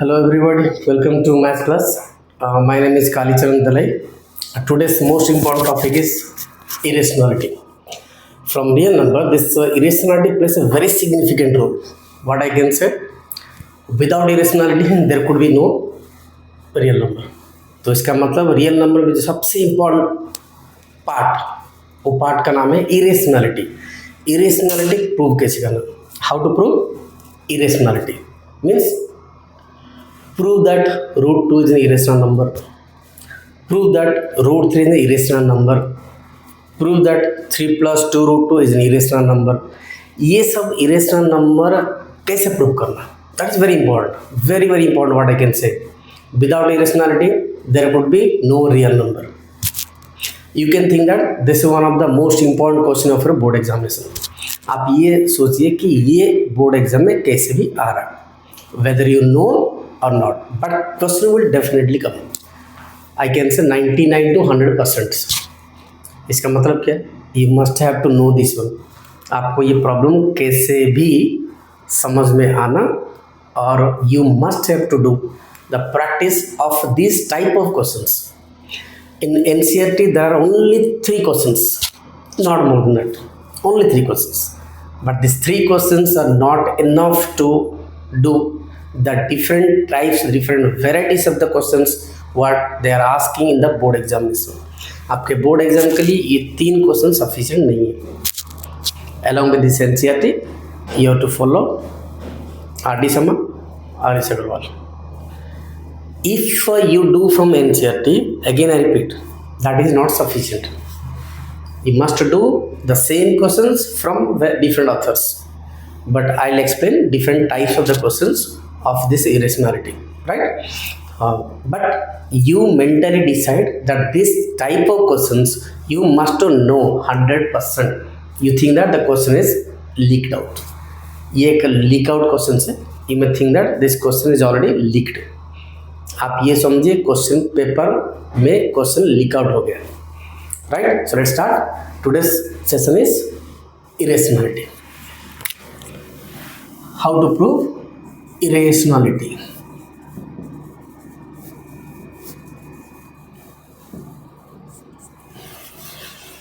Hello everybody, welcome to Math Plus. My name is Kalicharan Dalai. Today's most important topic is irrationality. From real number, this irrationality plays a very significant role. What I can say, without irrationality there could be no real number. तो इसका मतलब real number में जो सबसे important part, वो part का नाम है इरेशनलिटी. इरेशनलिटी प्रूव कैसे करना? How to prove irrationality means prove that root 2 is an irrational number, prove that root 3 is an irrational number, prove that 3 plus 2 root 2 is an irrational number. ये सब irrational number कैसे prove करना? That is very important, very very important. What I can say, without irrationality there could be no real number. You can think that this is one of the most important question of your board examination. आप ये सोचिए कि ये board exam में कैसे भी आ रहा है, whether you know or not, but question will definitely come. I can say 99 to 100%. इसका मतलब क्या है? You must have to know this one. आपको ये प्रॉब्लम कैसे भी समझ में आना, और you must have to do the practice of these type of questions. In NCERT there are only 3 questions, not more than that, only 3 questions, but these 3 questions are not enough to do the different types, different varieties of the questions what they are asking in the board examination. आपके board exam के लिए ये 3 question sufficient नहीं है. Along with this NCERT, you have to follow R.D. Sharma, R.S. Agarwal. If you do from NCERT, again I repeat, that is not sufficient. You must do the same questions from different authors, but I'll explain different types of the questions of this irrationality, right? But you mentally decide that this type of questions you must know 100%. You think that the question is leaked out. ये एक leak out question है. You may think that this question is already leaked. आप ये समझिए question paper में question leak out हो गया, right? So let's start. Today's session is irrationality. How to prove irrationality?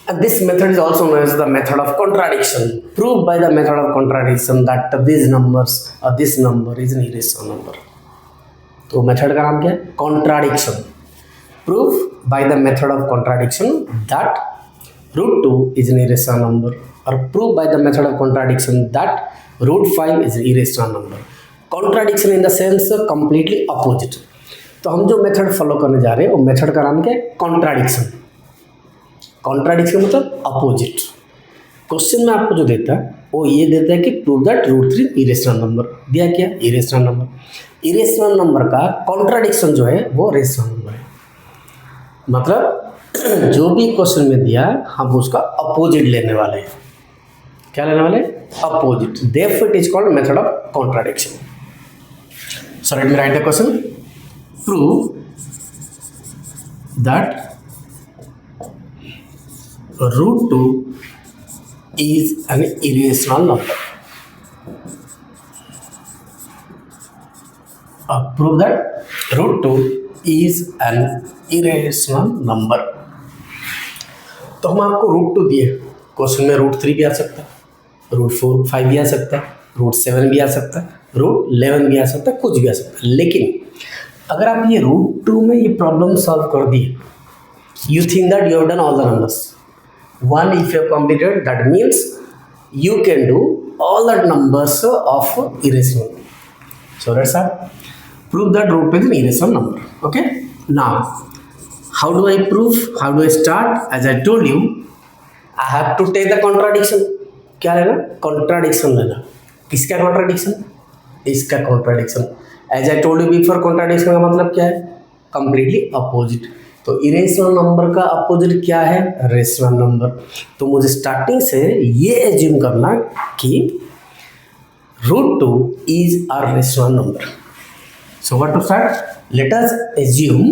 And this method is also known as the method of contradiction. Prove by the method of contradiction that these numbers or this number is an irrational number. तो method का नाम क्या है? Contradiction. Prove by the method of contradiction that root 2 is an irrational number, और prove by the method of contradiction that root 5 is an irrational number. Contradiction in the sense completely opposite. तो हम जो method follow करने जा रहे हैं वो method का नाम क्या है? कॉन्ट्राडिक्शन. कॉन्ट्राडिक्शन मतलब अपोजिट. क्वेश्चन में आपको जो देता है वो ये देता है कि prove that root 3 irrational number. दिया क्या? Irrational number. इरेशनल नंबर का कॉन्ट्राडिक्शन जो है वो रेशनल नंबर है. मतलब जो भी क्वेश्चन में दिया हम उसका अपोजिट लेने वाले हैं. क्या लेने वाले? Opposite. Therefore it is called method of contradiction. So let me write the question. Prove that root 2 is an irrational number. Prove that root 2 is an irrational number. तो हम आपको रूट 2 दिए, क्वेश्चन में रूट 3 भी आ सकता है, root 4 5 भी आ सकता है, रूट 7 भी आ सकता है, रूट 11 भी आ सकता है, कुछ भी आ सकता है. लेकिन अगर आप ये रूट 2 में ये प्रॉब्लम सॉल्व कर दिए, you think that you have done all the numbers. One, if you have completed, that means you can do all the numbers of irrational. So let's start. Prove that root 2 is an irrational number. Okay. Now, how do I prove? How do I start? As I told you, I have to take the contradiction. क्या लेना? Contradiction लेना. किसका contradiction? इसका contradiction. As I told you before, contradiction का मतलब क्या है? Completely opposite. तो इरेशनल नंबर का अपोजिट क्या है? Rational number. तो मुझे स्टार्टिंग से ये एज्यूम करना कि root 2 is a rational number. So what to start? Let us assume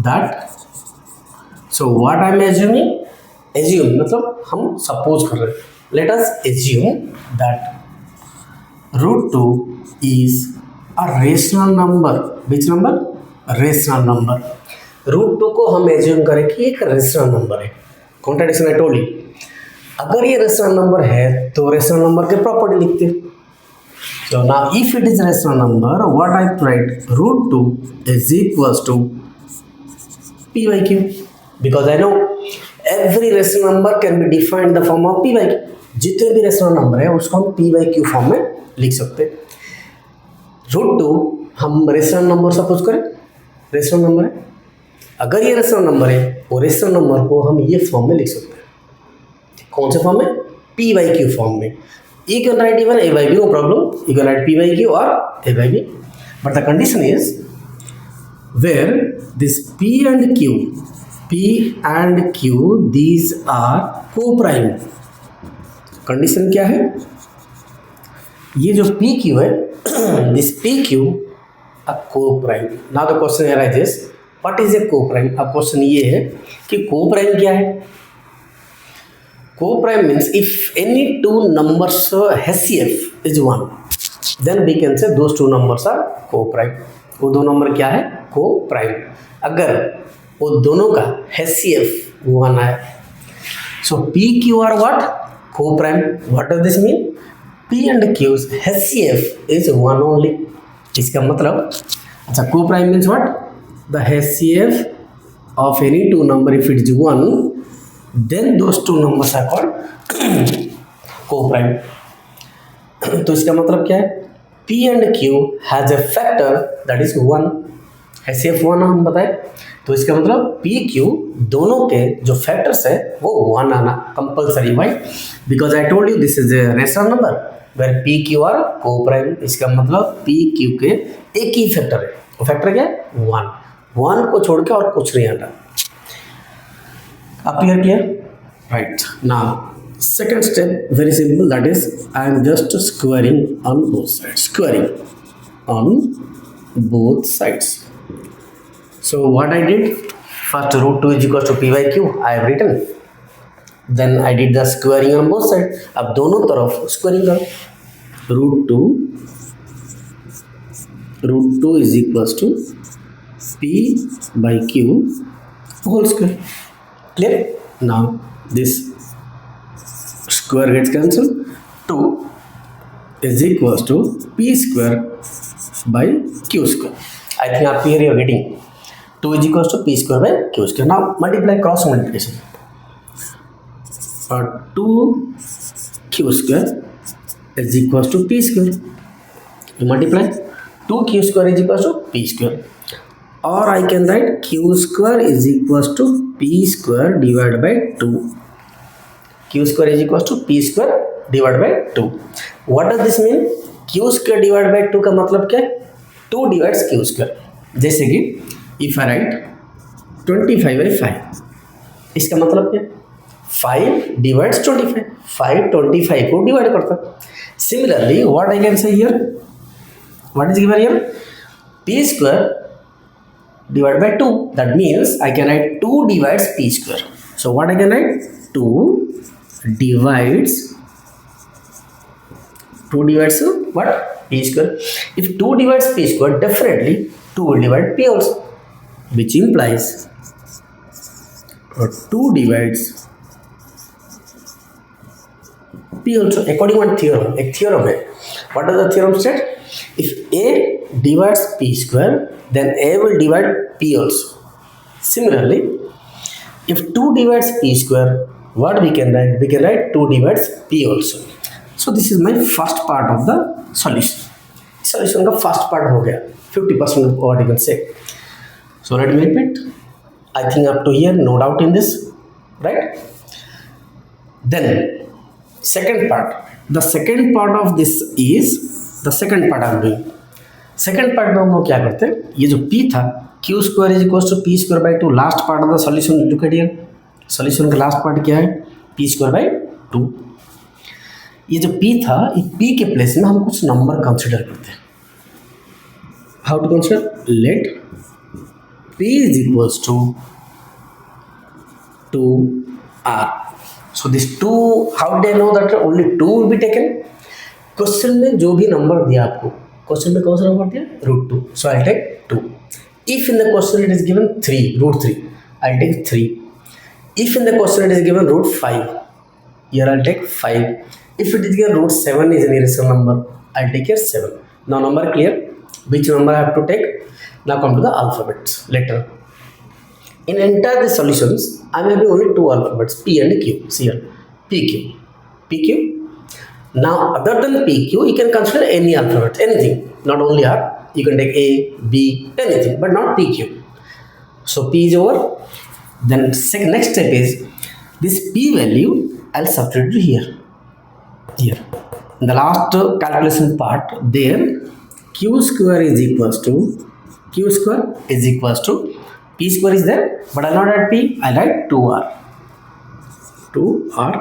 that. So what I am assuming? Assume मतलब हम सपोज कर रहे हैं. Let us assume that root two is a rational number. Which number? Rational number. Root two को हम assume करें कि एक रेशनल नंबर है. Contradiction I told you. अगर ये रेशनल नंबर है तो रेशनल नंबर के प्रॉपर्टी लिखते हैं. So now if it is a rational number, what I write? Root 2 is equals to p by q, because I know every rational number can be defined in the form of p by q. जितने भी rational number है उसको हम p by q form में लिख सकते हैं. Root 2 हम रेशनल नंबर सपोज करें, रेशनल नंबर है. अगर ये रेशनल नंबर है वो रेशनल नंबर को हम ये फॉर्म में लिख सकते हैं. कौन से फॉर्म में? p by q फॉर्म में. You can write even a by b, no problem. You can write p by q or a by b. But the condition is where this p and q, these are co-prime. Condition क्या है? ये जो p q है, this p q a co-prime. Now the question arises, what is a co-prime? अब question ये है कि co-prime क्या है? Co-prime means if any two numbers HCF is 1, then we can say those two numbers are co-prime. वो दो number क्या है? Co-prime. अगर वो दोनों का HCF 1 है, so P Q are what? Co-prime. What does this mean? P and Q's HCF is 1 only. इसका मतलब अच्छा co-prime means what? The HCF of any two number if it is 1, then those two numbers are called co-prime. तो इसका मतलब क्या है? P and Q has a factor that is 1. HCF 1 हम बताए, तो इसका मतलब P Q दोनों के जो फैक्टर्स है वो 1 आना compulsory. Why? Because I told you this is a rational number where P Q are co-prime. इसका मतलब P Q के एक ही फैक्टर है. वो फैक्टर क्या है? 1. 1 को छोड़ के और कुछ नहीं आना. Up here clear? Right. Now second step very simple, that is I am just squaring on both sides. Squaring on both sides. So what I did? First root 2 is equals to p by q I have written. Then I did the squaring on both sides. अब दोनों तरफ squaring करो. root 2 is equals to p by q whole square. Clear? Now this square gets cancelled. 2 is equals to p square by q square. I think up here you are getting 2 is equals to p square by q square. Now multiply, cross multiplication. 2q square is equals to p square. You multiply 2q square is equals to p square. Or I can write q square is equals to p square divided by 2. q square is equals to p square divided by 2. What does this mean? q square divided by 2 का मतलब क्या है? 2 divides q square. जैसे कि if I write 25 by 5, इसका मतलब क्या है? 5 divides 25. 5 25 को डिवाइड करता है. Similarly, what I can say here? What is given here? p square divided by 2. That means I can write 2 divides p square. So what I can write? 2 divides what? P square. If 2 divides p square, definitely 2 will divide p also, which implies 2 divides p also. According to one theorem, एक theorem है. What does the theorem state? If a divides p square, then a will divide p also. Similarly, if 2 divides p square, what we can write? We can write 2 divides p also. So this is my first part of the solution. Solution का first part हो गया. 50% of what you can say. So let me repeat. I think up to here, no doubt in this, right? Then second part. The second part of this is the second part I am doing. Second part में हम लोग क्या करते हैं? ये जो p था, q square is equals to p square by 2. Last part of the solution look at here. Solution का लास्ट पार्ट क्या है? p square by 2. ये जो p था, ये p के प्लेस में हम कुछ नंबर कंसिडर करते हैं. How to consider? Let p is equals to 2r. So this 2, how did I know that only 2 will be taken? Question में जो भी नंबर दिया आपको, क्वेश्चन में कौन सा नंबर दिया, √2, so I'll take 2. If in the question it is given 3, √3, I'll take 3. If in the question it is given √5, here I'll take 5. If it is given √7 is an irrational number, I'll take here 7. Now number clear, which number I have to take? Now come to the alphabets, letter. In entire the solutions, I am having only 2 alphabets, P and Q. See here, PQ, PQ. Now other than PQ, you can consider any alphabet, anything, not only R. You can take A, B, anything, but not PQ. So P is over. Then next step is this P value I'll substitute here. Here, in the last calculation part, there Q square is equals to P square is there, but I'll not write P, I'll write 2R. 2R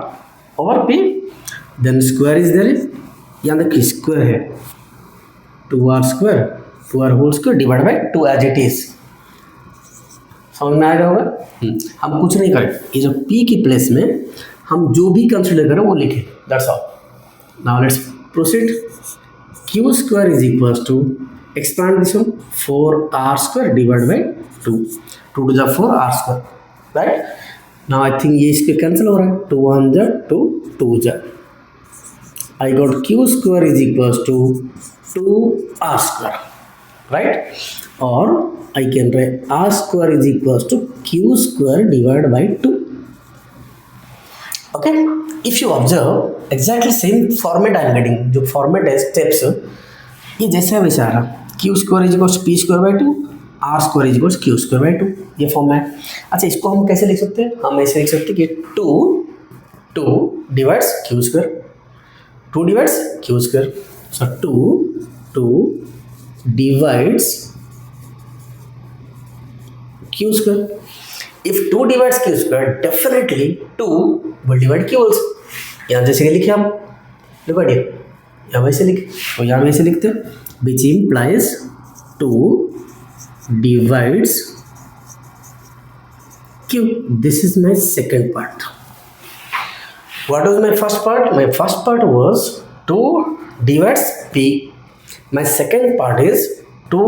over P, then square is there, यहाँ देखिए square है, 2R square, 2R whole square divided by 2 as it is. समझ में आएगा होगा? हम कुछ नहीं करें, ये जो P की प्लेस में हम जो भी कंसिडर करें वो लिखें, that's all. Now let's proceed. Q square is equals to, expand this one, 4R square divided by 2. 2 to the 4 R square, right? Now I think ये इसके cancel हो रहा है, 2 1 जा 2 2 जा. I got Q square is equals to 2R square, right? Or I can write R square is equals to Q square divided by 2. Okay, if you observe exactly same format I am getting, जो format है steps ये जैसा वैसा आ रहा, Q square is equals to P square by 2, R square is equals to Q square by 2, ये form है. अच्छा, इसको हम कैसे लिख सकते हैं? हम ऐसे लिख सकते हैं कि 2 divides Q square, 2 divides Q square, so 2 divides Q square. If 2 divides Q square, definitely 2 will divide Q also. यहाँ जैसे लिखे हम डिवाइड, यहाँ वैसे लिखे और यहाँ वैसे लिखते हैं, which implies 2 divides Q. This is my second part. What was my first part? My first part was 2 divides P. My second part is 2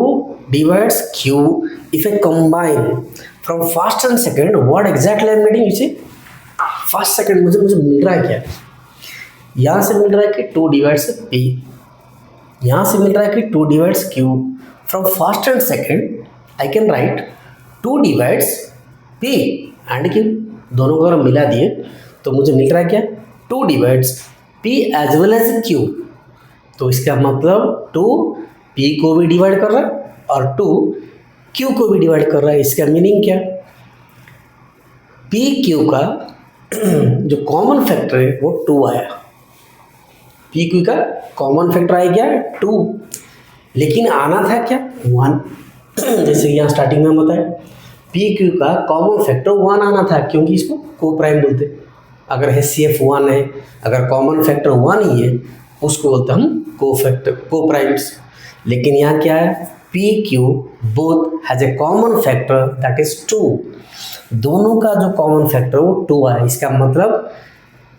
divides Q. If I combine from first and second, what exactly I am getting? You see, first second मुझे मिल रहा है क्या? यहाँ से मिल रहा है कि 2 divides P, यहाँ से मिल रहा है कि 2 divides Q. From first and second, I can write 2 divides P and Q. दोनों को अगर मिला दिए तो मुझे मिल रहा है क्या? 2 divides P as well as Q. तो इसका मतलब 2 P को भी डिवाइड कर रहा है और 2 Q को भी डिवाइड कर रहा है. इसका मीनिंग क्या? P Q का जो कॉमन फैक्टर है वो 2 आया. P Q का कॉमन फैक्टर आया क्या? 2. लेकिन आना था क्या? 1. जैसे यहाँ स्टार्टिंग में बताया, P Q का कॉमन फैक्टर 1 आना था, क्योंकि इसको को प्राइम बोलते. अगर HCF 1 है, अगर कॉमन फैक्टर 1 ही है, उसको बोलते हम को फैक्टर, को प्राइम्स. लेकिन यहाँ क्या है? P Q both has a common factor that is 2. दोनों का जो कॉमन फैक्टर वो 2 आया. इसका मतलब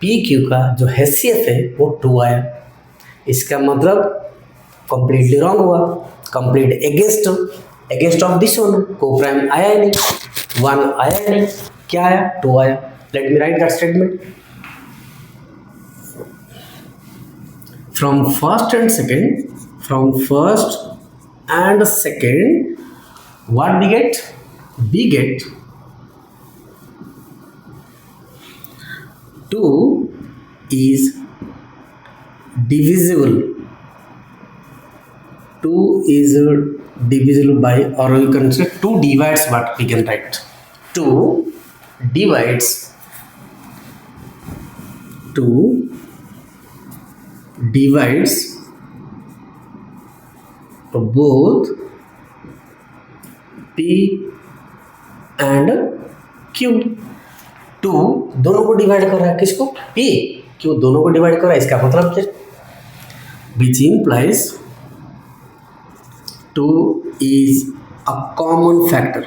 P Q का जो HCF है वो 2 आया. इसका मतलब कंप्लीटली रॉन्ग हुआ, complete against of this one. को प्राइम आया ही नहीं, 1 आया ही नहीं, क्या आया? 2 आया. Late me right that statement. From first and second, what we get? We get 2 is divisible. 2 is divisible by, or you can say 2 divides what we can write. 2 divides both P and Q. 2 दोनों को divide कर रहा है, किसको? P Q दोनों को divide कर रहा है. इसका मतलब क्या? which implies 2 is a common factor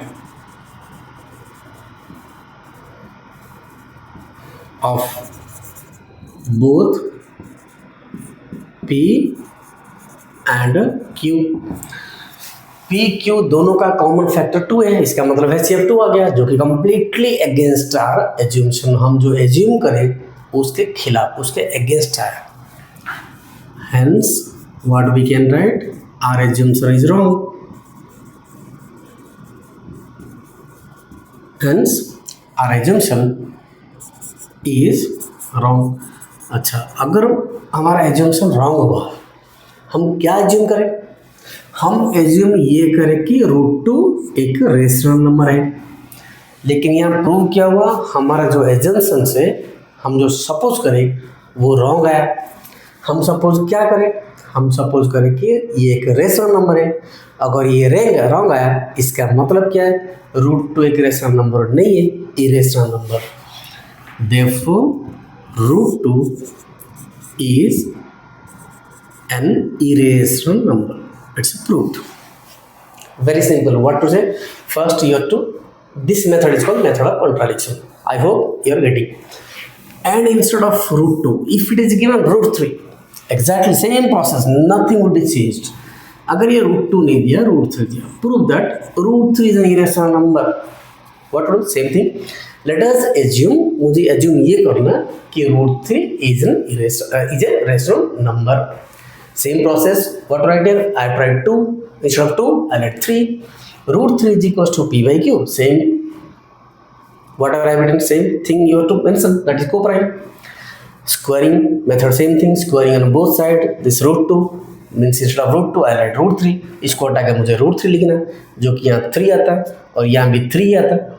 of both P and Q। P Q दोनों का कॉमन फैक्टर 2 है, इसका मतलब HCF2 आ गया, जो कि कंप्लीटली अगेंस्ट आर एज्यूम्शन। हम जो एज्यूम करें उसके खिलाफ, उसके अगेंस्ट आया। Hence what we can write, our assumption is wrong. Hence our assumption is wrong. अच्छा, अगर हमारा एज्यूम्शन रॉन्ग हुआ, हम क्या एज्यूम करें? हम एज्यूम ये करें कि √2 एक रेशनल नंबर है, लेकिन यहाँ प्रूव क्या हुआ, हमारा जो एजम्पशन से हम जो सपोज करें वो रॉन्ग है। हम सपोज क्या करें, हम सपोज करें कि ये एक रेशनल नंबर है। अगर ये रॉन्ग आया, इसका मतलब क्या है, √2 एक रेशनल नंबर नहीं है, irrational number. Therefore √2 is an irrational number. It's proved. Very simple. What to say? First, you have to. This method is called method of contradiction. I hope you are getting. And instead of √2, if it is given √3, exactly same process, nothing will be changed. अगर ये √2 नहीं दिया, √3 दिया, prove that √3 is an irrational number. What to do? Same thing. Let us assume, मुझे assume ये करना कि √3 is a rational number. Same process. What to write here? I tried 2 instead of 2. I write 3. √3 is equals to P by Q. Same. Whatever I written, same thing you have to mention. That is co-prime. Squaring method, same thing. Squaring on both sides. This √2 means instead of √2 I write √3. इसको हटा के मुझे √3 लिखना, जो कि यहाँ 3 आता है और यहाँ भी 3 आता है।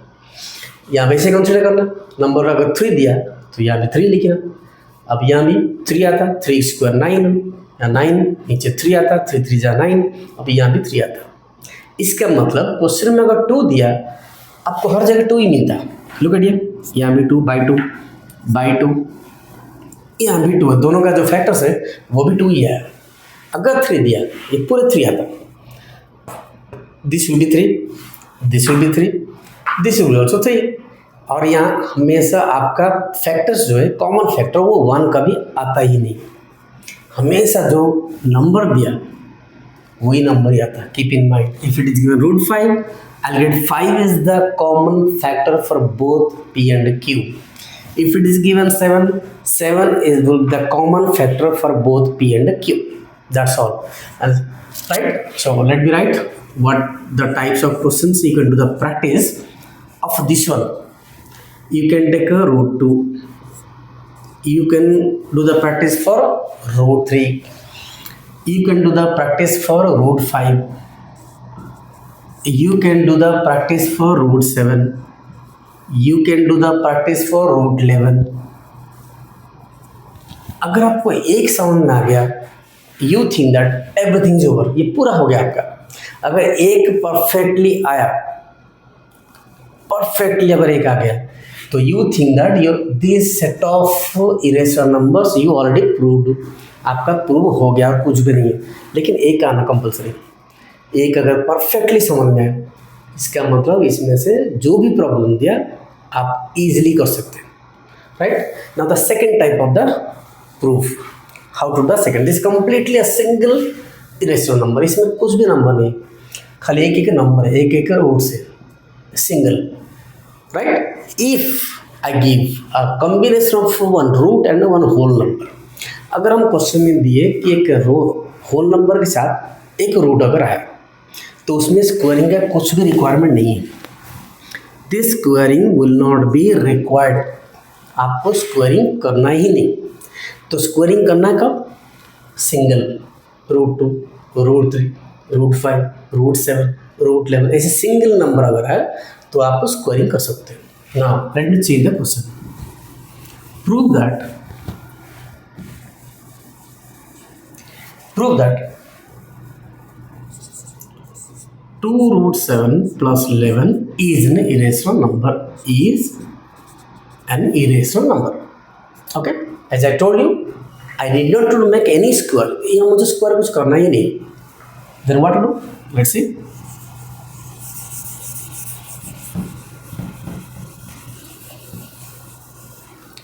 यहाँ वैसे कंसिडर करना, नंबर अगर 3 दिया तो यहाँ भी 3 लिखना। अब यहाँ भी 3 आता, 3 स्क्वायर 9, यहाँ 9 नीचे 3 आता, 3 3 जा 9, अब यहाँ भी 3 आता। इसका मतलब क्वेश्चन में अगर 2 दिया, आपको हर जगह 2 ही मिलता है। लुक एट हियर, यहाँ भी 2 बाई 2 बाई 2, यहाँ भी 2 है, दोनों का जो फैक्टर्स है वो भी 2 ही है। अगर 3 दिया, ये पूरे 3 आता, this will be 3, this will be 3, this will also 3। और यहाँ हमेशा आपका फैक्टर्स जो है, कॉमन फैक्टर वो 1 का भी आता ही नहीं, हमेशा जो नंबर दिया वही नंबर ही आता। Keep in mind, if it is given √5, I'll get 5 is the common factor for both P and Q. If it is given 7, 7 is the common factor for both P and Q. That's all. Right? So let me write what the types of questions you can do the practice of this one. You can take a √2. You can do the practice for √3. You can do the practice for √5. You can do the practice for √7. You can do the practice for √11. अगर आपको एक समझ में आ गया, you think that everything is over, ये पूरा हो गया आपका। अगर एक परफेक्टली आया, परफेक्टली अगर एक आ गया, तो you think that this set of irrational numbers you already proved, आपका प्रूव हो गया और कुछ भी नहीं है। लेकिन एक आना कंपल्सरी, एक अगर परफेक्टली समझ में आए, इसका मतलब इसमें से जो भी प्रॉब्लम दिया आप इजीली कर सकते हैं। Right, now the second type of the proof, how to the second is completely a single irrational number. इसमें कुछ भी नंबर नहीं, खाली एक एक नंबर है, एक एक रूट से, single. Right, if I give a combination of 1 root and 1 whole number, अगर हम क्वेश्चन में दिए कि एक होल नंबर के साथ एक रूट अगर है, तो उसमें स्क्वायरिंग का कुछ भी रिक्वायरमेंट नहीं है। This squaring will not be required, आपको स्क्वायरिंग करना ही नहीं। तो स्क्वायरिंग करना कब? सिंगल, √2, √3, √5, √7, √11, ऐसे सिंगल नंबर अगर है तो आप स्क्वायरिंग कर सकते हैं। Now let me change the question. Prove that 2√7 plus 11 is an irrational number. Okay, as I told you, I need not to make any square. यहाँ मुझे स्क्वायर कुछ करना ही नहीं। Then what to do? Let's see.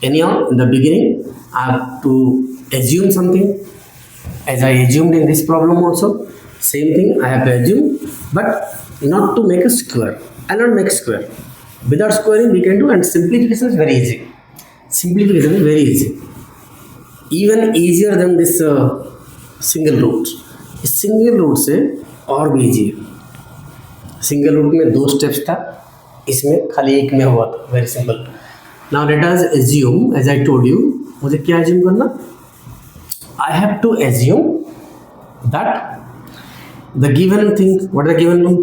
Anyhow, in the beginning, I have to assume something, as I assumed in this problem also. Same thing I have to assume, but not to make a square. I'll not make square. Without squaring we can do, and simplification is very easy. Simplification is very easy, even easier than this single root. इस single root से और भी easy है. Single root में 2 steps था, इसमें खाली एक में हुआ था. Very simple. Now let us assume, as I told you, मुझे क्या एज्यूम करना? I have to assume that the given thing, what the given thing,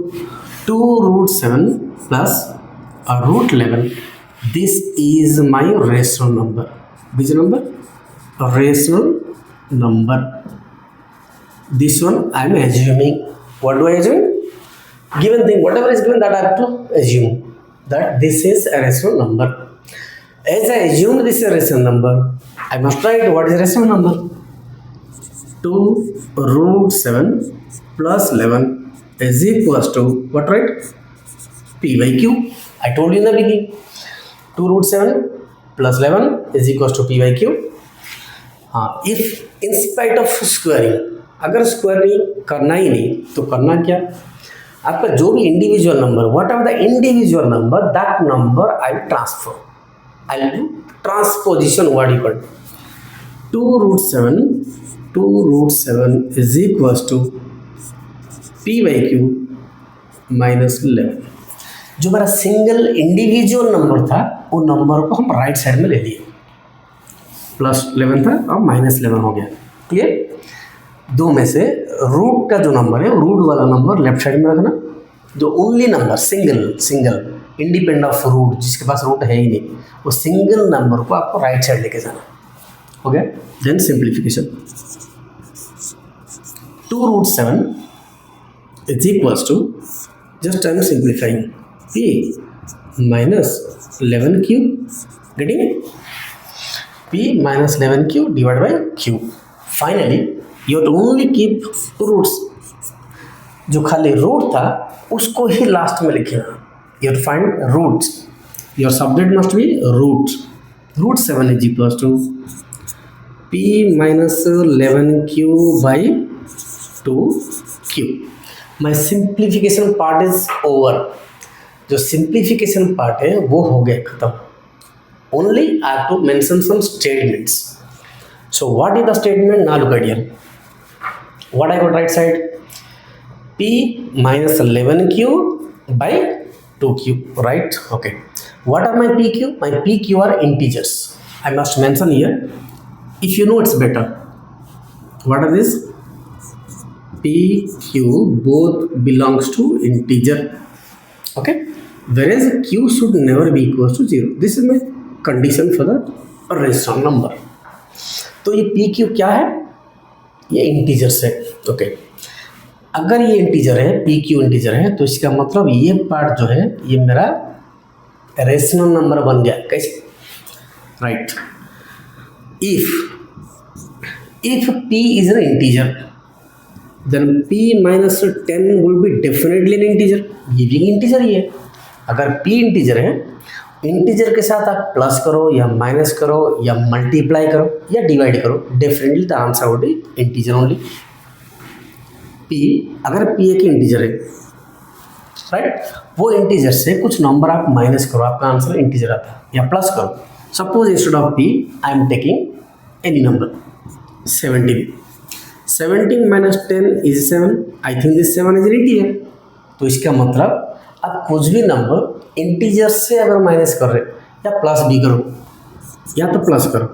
2√7 plus √11. This is my rational number. Which number? A rational number. This one I am assuming. What do I assume? Given thing, whatever is given, that I have to assume that this is a rational number. As I assume this is a rational number, I must write what is a rational number. 2√7 plus 11 is equals to what, right? P by Q. I told you in the beginning. 2√7 plus 11 is equals to P by Q. If in spite of squaring, अगर squaring करना ही नहीं तो करना क्या? आपका जो भी individual number, whatever the individual number, that number I transfer, I do transposition. What you call 2√7 is equals to P by Q minus 11. जो हमारा सिंगल इंडिविजुअल नंबर था वो नंबर को हम राइट साइड में ले लिए. प्लस 11 था और माइनस 11 हो गया. क्लियर? दो में से रूट का जो नंबर है, रूट वाला नंबर लेफ्ट साइड में रखना. जो only number single independent of root, जिसके पास रूट है ही नहीं, वो सिंगल नंबर को आपको राइट साइड लेके जाना. हो गया? Then simplification. 2√7 is equals to, just I am simplifying, P minus 11Q, getting P minus 11Q divided by Q. Finally you have to only keep roots. जो खाली रूट था उसको ही लास्ट में लिखना. You have to find roots. Your subject must be root. √7 is equals to P minus 11Q by 2Q. My simplification part is over. जो simplification part है वो हो गया खत्म. Only I have to mention some statements. So what is the statement? Now look at here. What I got right side? P minus 11Q by 2Q, right? Okay. What are my PQ? My PQ are integers. I must mention here. If you know, it's better. What are these? PQ both belongs to integer. Okay. Whereas Q should never be equals to 0. This is my condition for the rational number. तो ये PQ क्या है? ये integers है. Okay. अगर ये integer है, PQ integer है, तो इसका मतलब ये पार्ट जो है ये मेरा रेशनल नंबर बन गया. कैसे? Right. If P is an integer, then P minus 10 will be definitely an integer. ये भी इंटीजर ही है. अगर P इंटीजर है, इंटीजर के साथ आप प्लस करो या माइनस करो या मल्टीप्लाई करो या डिवाइड करो, definitely the answer would be integer only. P, अगर P एक इंटीजर है, राइट, वो इंटीजर से कुछ नंबर आप माइनस करो, आपका आंसर इंटीजर आता है, या प्लस करो. Suppose instead of P I am taking any number 17. 17 minus 10 is 7. I think this 7 is integer. तो इसका मतलब आप कुछ भी नंबर इंटीजर से अगर माइनस कर रहे या प्लस भी करो या तो प्लस करो,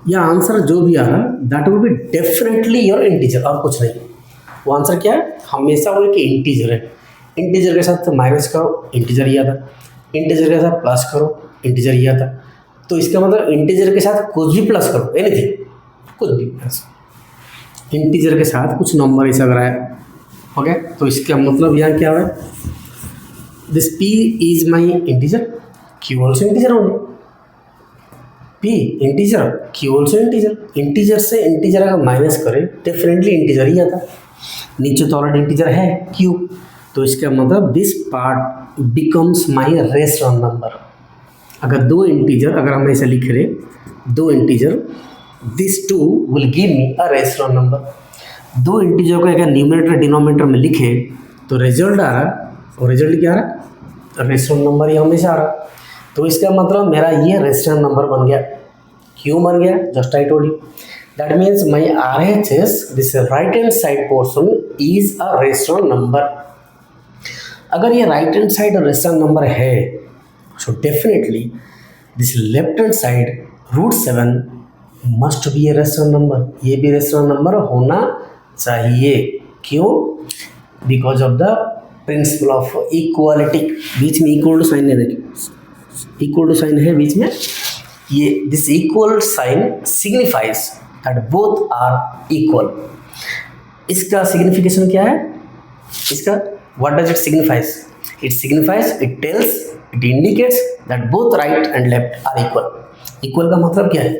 या आंसर जो भी आ रहा that will be definitely your integer, और कुछ नहीं. वो आंसर क्या है? हमेशा वो एक इंटीजर है. इंटीजर के साथ माइनस करो, इंटीजर ही आता. इंटीजर के साथ प्लस करो, इंटीजर ही आता. तो इसका मतलब इंटीजर के साथ कुछ भी प्लस करो, एनीथिंग, कुछ भी प्लस. इंटीजर के साथ कुछ नंबर ऐसा अगर आया, ओके, तो इसका मतलब यहाँ क्या है? This P is my integer, Q also integer होंगे. P integer, Q also integer. Integer से इंटीजर अगर माइनस करें डेफिनेटली इंटीजर ही आता. नीचे तो ऑलरेडी इंटीजर है Q, तो इसका मतलब this part becomes my rational number. अगर दो इंटीजर, अगर हम ऐसे लिख रहे दो integer, this two will give me a rational number. दो इंटीजर को अगर न्यूमरेटर डिनोमिनेटर में लिखे तो रिजल्ट आ रहा, और रिजल्ट क्या आ रहा, रेशनल नंबर ही हमेशा आ रहा। तो इसका मतलब मेरा ये रेशनल नंबर बन गया। क्यों बन गया? Just I told you, that means my RHS, this right hand side portion is a rational number. अगर ये right hand side rational number है, so definitely this left hand side √7 must be a rational number. ये भी rational number होना चाहिए। क्यों? Because of the principle of equality. बीच में इक्वल टू साइन है, देखिए इक्वल टू साइन है बीच में, ये this equal sign signifies that both are equal. इसका सिग्निफिकेशन क्या है? इसका what does it signifies? It signifies, it tells, it indicates that both right and left are equal. Equal का मतलब क्या है?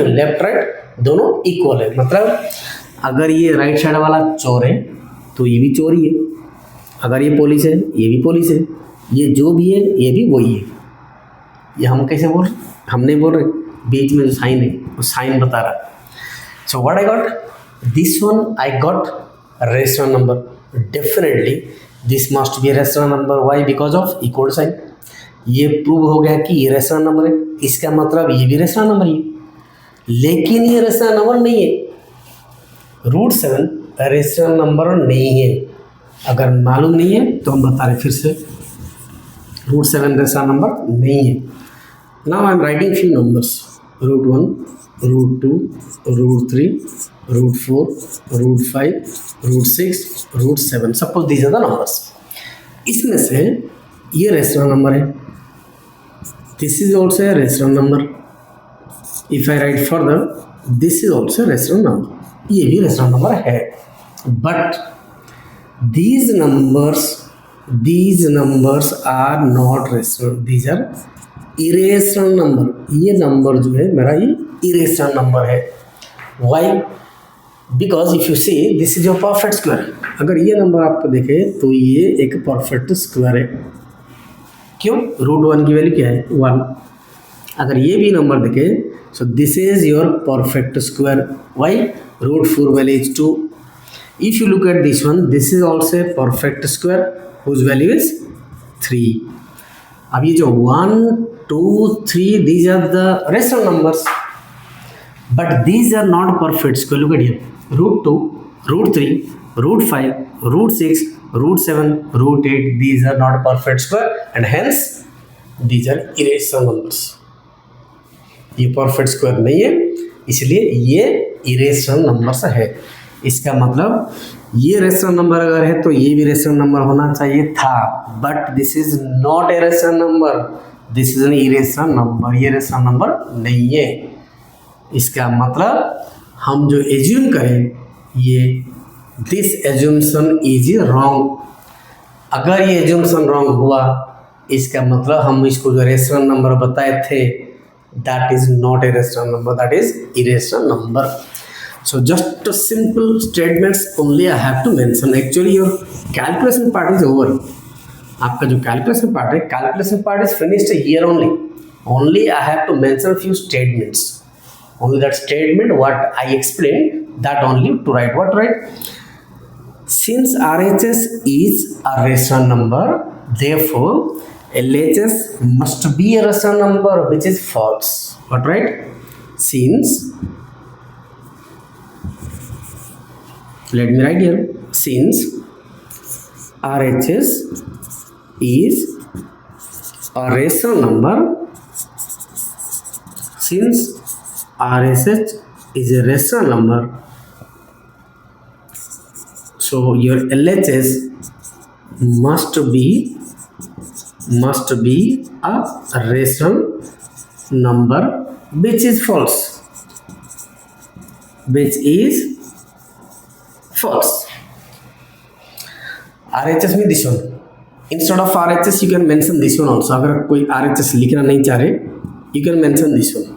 लेफ्ट राइट दोनों इक्वल है। मतलब अगर ये राइट साइड वाला चोर है तो ये भी चोर ही है, अगर ये पुलिस है ये भी पुलिस है, ये जो भी है ये भी वही है। ये हम कैसे बोल रहे? हम नहीं बोल रहे, बीच में जो साइन है वो साइन बता रहा है। So what I got? This one I got rational number. Definitely this must be rational number. Why? Because of equal sign. ये प्रूव हो गया कि ये रेशनल नंबर है, इसका मतलब ये भी रेशनल नंबर ही है। लेकिन ये रेशनल नंबर नहीं है, √7 रेशनल नंबर नहीं है। अगर मालूम नहीं है तो हम बता रहे फिर से, √7 रेशनल नंबर नहीं है। Now I am writing few numbers, √1, √2, √3, √4, √5, √6, √7। Suppose these are the numbers. इसमें से ये रेशनल नंबर है, this is also a rational number. If I write further, this is also rational number, ये भी रेशनल नंबर है। But these numbers are not rational, these are irrational number। ये number जो है मेरा ये irrational नंबर है। why? because if you see this is your perfect square। अगर ये नंबर आपको देखे तो ये एक परफेक्ट स्क्वायर है। क्यों? √1 की वैल्यू क्या है? 1। अगर ये भी नंबर देखे so this is your perfect square। why? √4 value is 2। If you look at this one, this is also a perfect square whose value is 3। अब ये जो 1, 2, 3 these are the rational numbers, but these are not perfect square। Look at here, √2, √3, √5, √6, √7, √8 these are not perfect square and hence these are irrational numbers। ये perfect square नहीं है, इसलिए ये irrational numbers है। इसका मतलब ये रेशनल नंबर अगर है तो ये भी रेशनल नंबर होना चाहिए था, but this is not a rational number, this is an irrational number. ये रेशनल नंबर नहीं है। इसका मतलब हम जो एज्यूम करें ये दिस एज्यूमशन इज रॉन्ग। अगर ये एज्यूमशन रॉन्ग हुआ इसका मतलब हम इसको जो रेशनल नंबर बताए थे that is not a rational number, that is irrational number. So just a simple statements only I have to mention। Actually your calculation part is over। आपका जो calculation part है, calculation part is finished here only। Only I have to mention few statements। Only that statement what I explained that only to write। What to write? Since RHS is a rational number, therefore LHS must be a rational number, which is false। What to write? Since, let me write here, since RHS is a rational number, since RHS is a rational number, so your LHS must be a rational number, which is false, which is false। RHS में this one, instead of RHS you can mention this one also। अगर कोई RHS लिखना नहीं चाह रहे you can mention this one।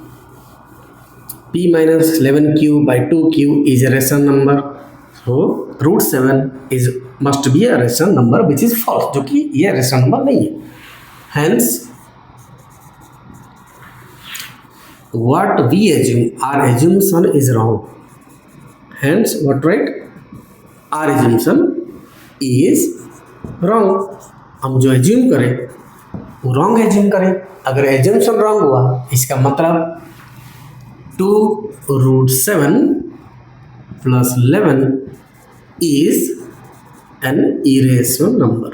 P minus 11Q by 2Q is a rational number, so √7 is must be a rational number which is false, जो कि ये rational number नहीं है। Hence what we assume, our assumption is wrong. Hence, what right? Our assumption is wrong. हम जो assume करें वो wrong assume करें. अगर एज्यूम्शन रॉन्ग हुआ इसका मतलब 2√7 plus 11 is an irrational number.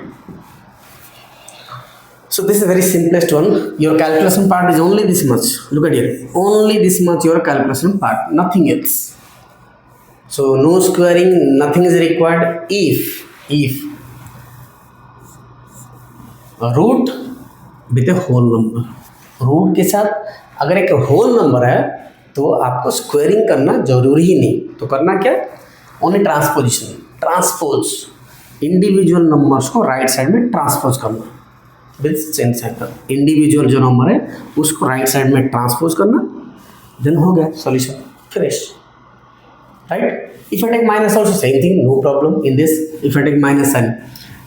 So this is very simplest one. Your calculation part is only this much. Look at here. Only this much your calculation part, nothing else. So no squaring, nothing is required. If a root with a whole number, root के साथ अगर एक whole number है तो आपको squaring करना जरूरी ही नहीं. तो करना क्या? Only transposition, transpose individual numbers को राइट साइड में ट्रांसपोज करना विद चेन सेंटर. इंडिविजुअल जो नंबर है उसको राइट साइड में ट्रांसपोज करना, देन हो गया solution, finish. Right? If I take minus also same thing, no problem in this. If I take minus sign,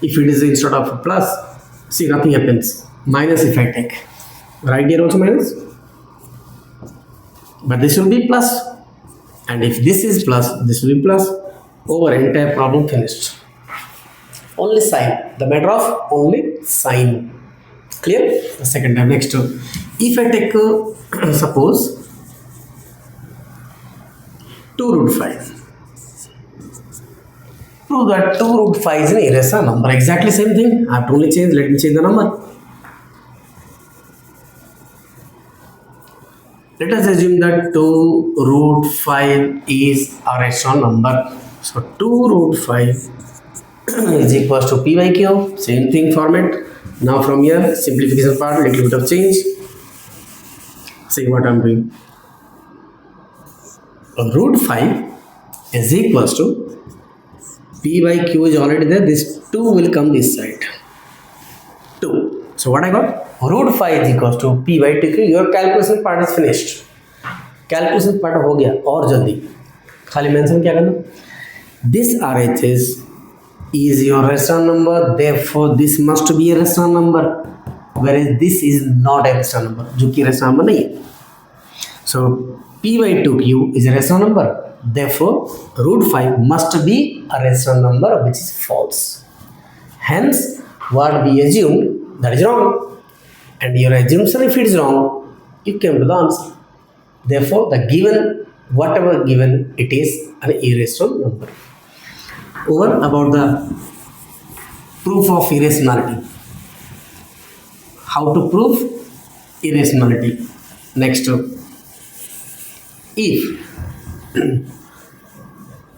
if it is instead of plus, see nothing happens. Minus if I take, right here also minus, but this will be plus, and if this is plus, this will be plus. Over, entire problem finished. Only sign, the matter of only sign. Clear? The second time. Next, if I take suppose 2√5, prove that 2√5 is an irrational number. Exactly same thing. I have to only change. Let me change the number. Let us assume that 2√5 is a rational number. So 2√5 is equal to p by q. Same thing format. Now from here, simplification part, little bit of change. See what I'm doing. √5 is equal to p by q is already there. This 2 will come this side. 2. So what I got? √5 is equals to p by 2q. Your calculation part is finished. Calculation part हो गया और जल्दी. खाली mention क्या करना? This RHS is your rational number. Therefore, this must be a rational number. Whereas this is not a rational number. जो कि rational number नहीं है. So p by 2q is a rational number. Therefore, √5 must be a rational number, which is false. Hence, what we assumed, that is wrong. And your assumption, if it is wrong, you came to the answer. Therefore, the given, whatever given, it is an irrational number. Over about the proof of irrationality. How to prove irrationality? Next,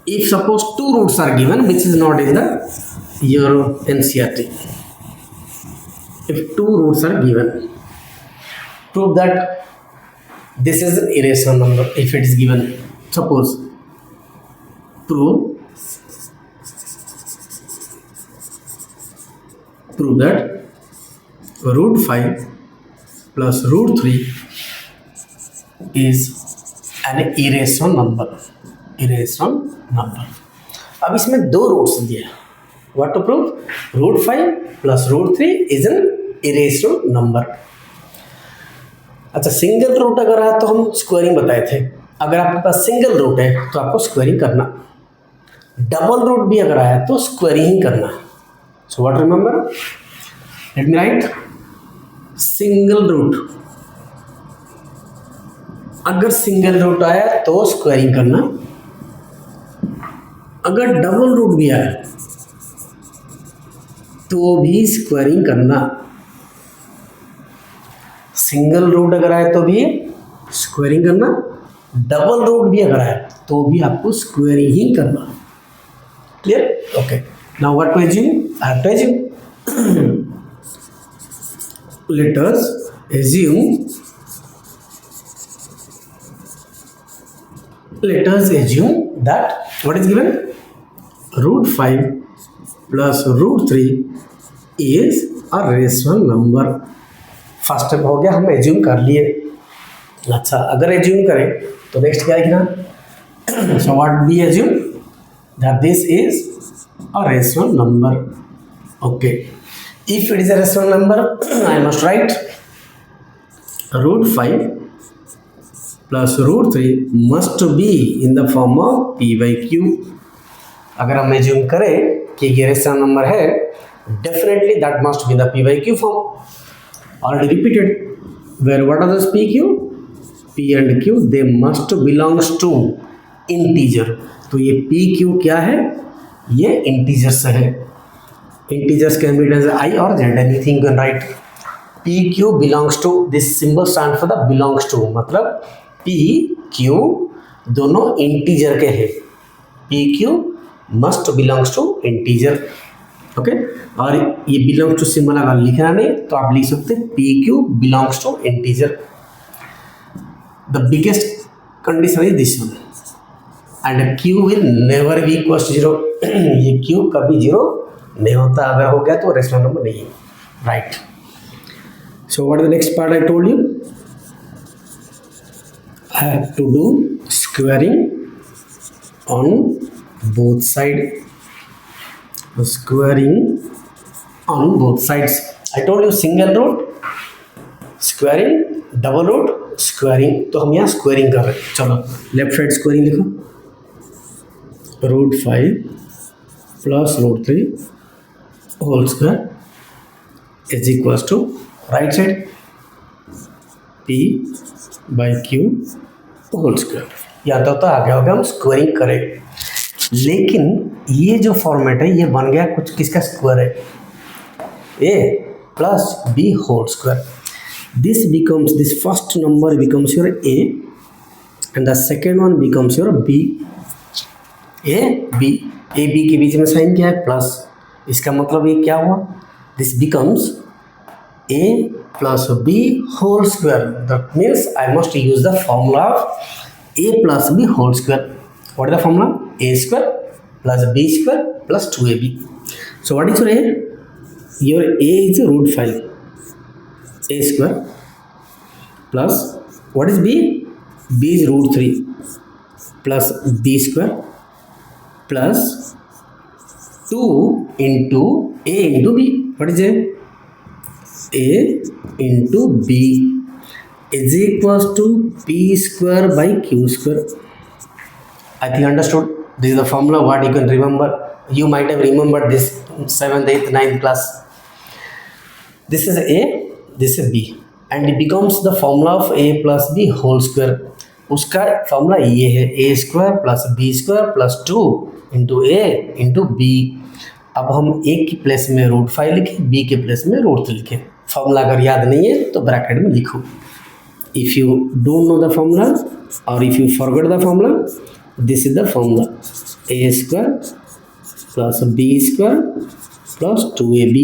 if suppose 2 roots are given, which is not in the your NCERT. If 2 roots are given, prove that this is an irrational number. If it is given, suppose prove that √5 plus √3 is an irrational number. Irrational number. अब इसमें 2 roots दिए. What to prove? √5 plus √3 is an irrational number. अच्छा, single root अगर है तो हम squaring बताए थे. अगर आपके पास सिंगल रूट है तो आपको स्क्वायरिंग करना. डबल रूट भी अगर आया तो स्क्वायरिंग ही करना. So what remember, let me write. Single root, अगर सिंगल रूट आया तो स्क्वायरिंग करना. अगर डबल रूट भी आया तो भी स्क्वायरिंग करना. सिंगल रूट अगर आए तो भी स्क्वायरिंग करना. डबल रूट भी अगर आए तो भी आपको स्क्वायरिंग ही करना. Clear? Okay. Now what to assume? I have to assume. Let us assume that what is given? √5 plus √3 is a rational number. First step हो गया, हम एज्यूम कर लिए. अच्छा, अगर एज्यूम करें तो नेक्स्ट क्या है ना? So what we assume that this is a rational number. Okay, if it is a rational number, I must write √5 plus root 3 must be in the form of P by Q. अगर हम assume करें कि ये rational number है, definitely that must be the P by Q form. Already repeated where what are the P Q, P and Q they must belongs to integer. तो ये P Q क्या है, ये इंटीजर्स है। Integers can be as I और Z, anything you can write. P Q belongs to, this symbol stand for the belongs to, मतलब P Q दोनों integer के हैं। P Q must belongs to integer, okay. और ये belongs to symbol अगर लिखना नहीं तो आप लिख सकते P Q belongs to integer. The biggest condition is this one, and Q will never be equal to zero. ये क्यू कभी जीरो नहीं होता, अगर हो गया तो रेशनल नंबर नहीं है, right. So what is the next part I told you, I have to do squaring on both sides. Squaring on both sides. I told you single root, squaring, double root, squaring. तो हम यहाँ squaring कर रहे हैं। चलो left side squaring लिखो, root 5 plus root 3 whole square is equal to right side P by Q whole square. या तो आगे हो गया हम स्क्वायरिंग करें, लेकिन ये जो फॉर्मेट है ये बन गया कुछ किसका स्क्वायर है, A plus B whole square. This becomes, this first number becomes your A and the second one becomes your B. A B के बीच में साइन क्या है, प्लस। इसका मतलब ये क्या हुआ, this becomes a plus b whole square. That means I must use the formula of a plus b whole square. What is the formula? A square plus b square plus 2ab. So what is your a? Your a is root 5 a square plus what is b? b is root 3 plus b square plus 2 into a into b. What is a? A into B is equals to P square by Q square. I think understood. This is the formula what you can remember. You might have remembered this 7th, 8th, 9th class. This is A, this is B, and it becomes the formula of A plus B whole square. उसका formula ये है a square plus b square plus 2 into A into B. अब हम a की place में root 5 लिखें, b के place में रूट 3 लिखें। फॉर्मूला अगर याद नहीं है तो ब्रैकेट में लिखो। If you don't know the formula और if you forget the formula, this is the formula A square plus B square plus 2ab,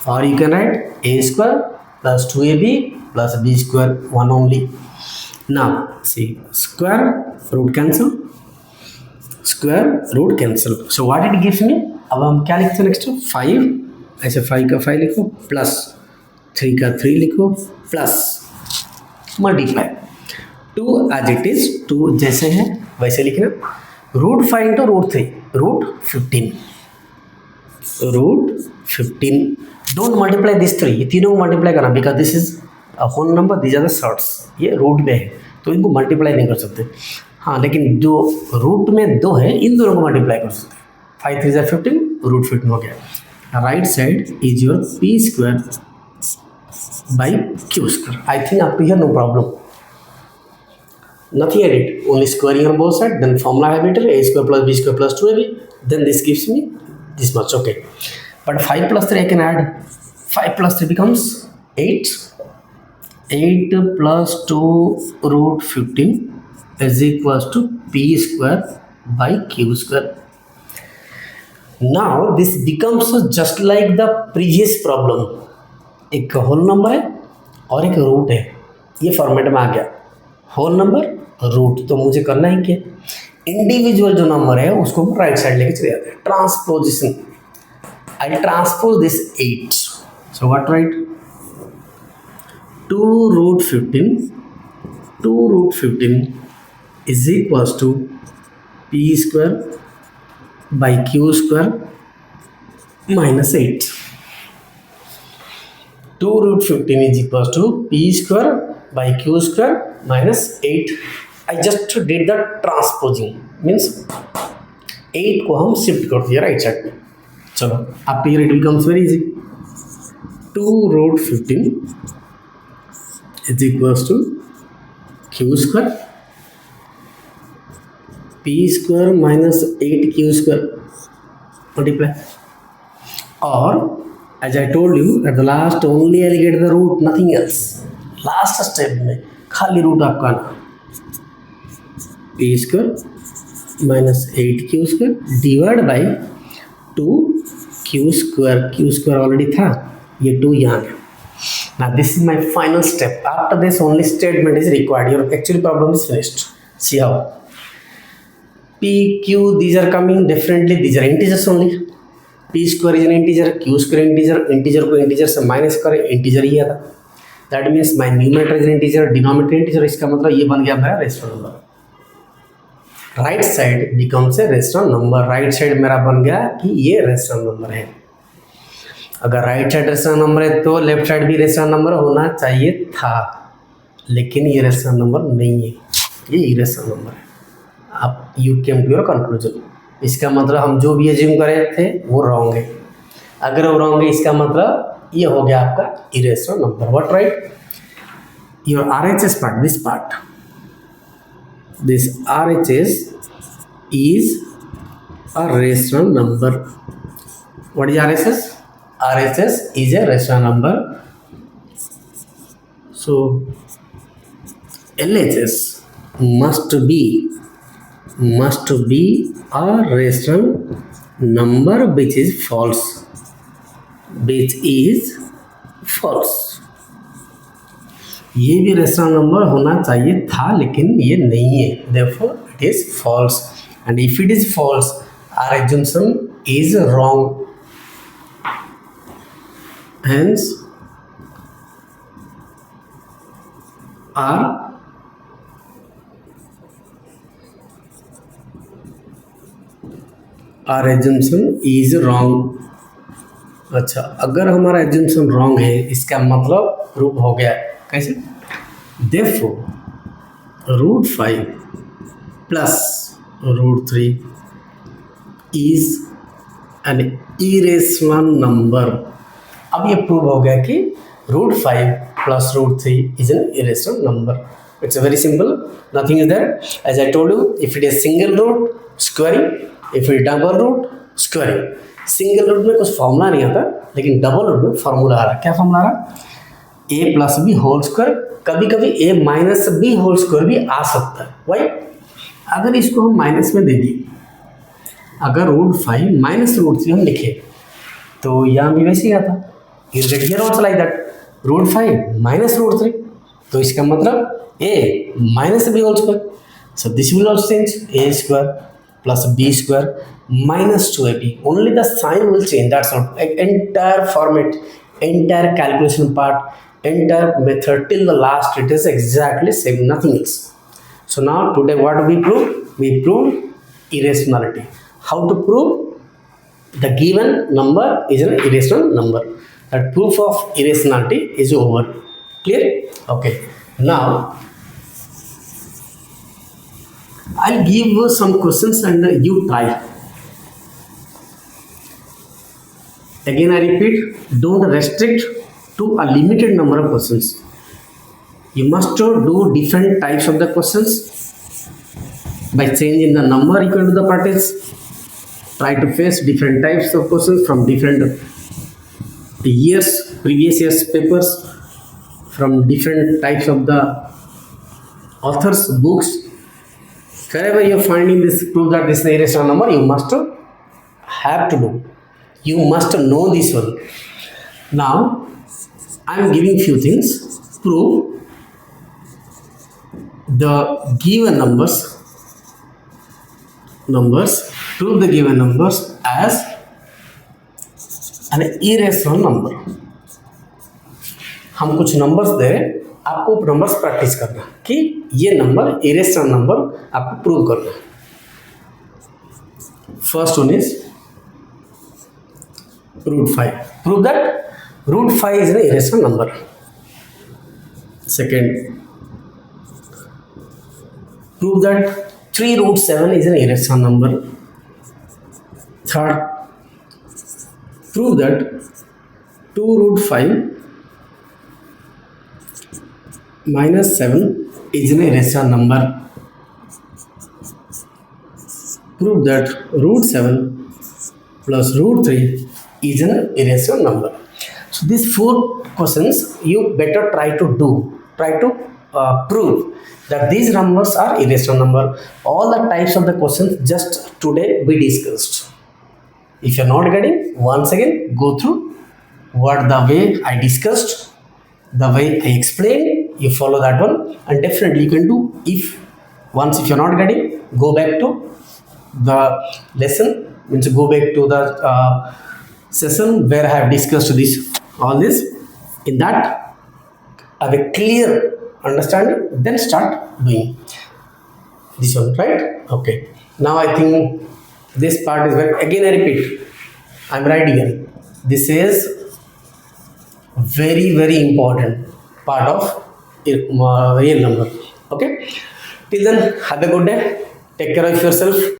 और you can write A square plus 2ab plus B square, one only. Now see square root cancel, square root cancel. So what it gives me, अब हम क्या लिखते हैं next, 5, ऐसे 5 का 5 लिखो plus 3 का 3 लिखो plus multiply 2 as it is, 2 जैसे है वैसे लिखना। Root 5 into root 3 root 15, root 15। Don't multiply this 3, ये तीनों को मल्टीप्लाई करना, because this is a whole number, these are the surds, ये रूट में है तो इनको मल्टीप्लाई नहीं कर सकते। हाँ, लेकिन जो रूट में 2 है इन दोनों को मल्टीप्लाई कर सकते। 5 3 = 15, रूट 15 हो गया। Right side is your P square by q square. I think up to here no problem. Nothing added, only squaring on both sides. Then formula I have written a square plus b square plus 2ab. Then this gives me this much. Okay, but 5 plus 3 I can add. 5 plus 3 becomes 8. 8 plus 2 root 15 is equals to p square by q square. Now this becomes just like the previous problem. एक whole number है और एक root है, ये format में आ गया। Whole number root, तो मुझे करना है क्या, इंडिविजुअल जो नंबर है उसको हम राइट साइड लेके चले जाते हैं। Transposition, I transpose this 8, so what right, 2 root 15 is equals to P square by Q square minus 8। 2 root 15 is equals to p square by q square minus 8. I just did the transposing, means 8 को हम shift कर दिया right side में. चलो आप here it becomes very easy. 2 root 15 is equals to q square p square minus 8q square multiply. Or as I told you at the last only I'll get the root, nothing else. Last step में खाली root आपका ना, p square minus 8q square divide by 2q square. q square already था, ये 2 यहाँ है. Now this is my final step. After this only statement is required. Your actual problem is finished. See how p q these are coming differently. These are integers only. p square is an integer, q square integer. Integer को integer से minus करें, integer ही आता. That means my numerator is an integer, denominator integer. इसका मतलब ये बन गया मेरा rational number. Right side becomes a rational number. Right side मेरा बन गया कि ये रेशनल नंबर है. अगर राइट साइड रेशनल नंबर है तो लेफ्ट साइड भी रेशनल नंबर होना चाहिए था, लेकिन ये रेशनल नंबर नहीं है, ये इरेशनल नंबर है. आप you came to your conclusion. इसका मतलब हम जो भी एज्यूम करे थे वो रॉन्ग है. अगर वो रॉन्ग है इसका मतलब ये हो गया आपका irrational number. What right? Your RHS part, this RHS is a rational number. What is RHS? RHS is a rational number. So LHS must be a rational number which is false. ये भी rational number होना चाहिए था लेकिन ये नहीं है. Therefore it is false. And if it is false, our assumption is wrong. Hence our assumption is wrong. अच्छा, अगर हमारा assumption wrong है इसका मतलब प्रूव हो गया. कैसे? Therefore root 5 plus root 3 is an irrational number. अब ये प्रूव हो गया कि root 5 plus root 3 is an irrational number. It's very simple, nothing is there. As I told you, if it is single root squaring, if it double root squaring. Single root में कुछ formula नहीं आता, लेकिन double root में formula आ रहा है. क्या फॉर्मूला आ रहा? A plus B whole square. कभी कभी A minus B whole square भी आ सकता है. वाई? अगर इसको हम माइनस में दे दिए, अगर रूट 5 माइनस रूट 3 हम लिखे तो यहाँ भी वैसे ही आता. You get here also like that. Root 5 minus root 3. तो इसका मतलब a minus b whole square. So this will also change. A square plus b square minus 2ab. Only the sign will change. That's all. Entire format, entire calculation part, entire method till the last it is exactly same. Nothing else. So now today what we prove? We prove irrationality. How to prove? The given number is an irrational number. That proof of irrationality is over. Clear? Okay. Now I'll give you some questions and you try. Again I repeat, don't restrict to a limited number of questions. You must do different types of the questions. By changing the number equal to the practice, try to face different types of questions from different years, previous years papers, from different types of the authors books. Wherever you're finding this proof that this is a irrational number, you must have to do. You must know this one. Now I'm giving few things. Prove the given numbers. Prove the given numbers as an irrational number. हम कुछ numbers they रहे हैं, आपको numbers practice करना कि ये number irrational number आपको prove करना है. First one is root 5. Prove that root 5 is an irrational number. Second, prove that 3 root 7 is an irrational number. Third, prove that 2 root 5 minus 7 is an irrational number. Prove that root 7 plus root 3 is an irrational number. So these 4 questions you better try to prove that these numbers are irrational number. All the types of the questions just today we discussed. If you are not getting, once again go through what the way I discussed, the way I explained, you follow that one, and definitely you can do. If you're not getting, go back to the lesson, means go back to the session where I have discussed all this. In that, have a clear understanding, then start doing this one, right? Okay. Now I think this part is where again I repeat. I'm right here. This is very important part of real number. Okay. Till then, have a good day. Take care of yourself.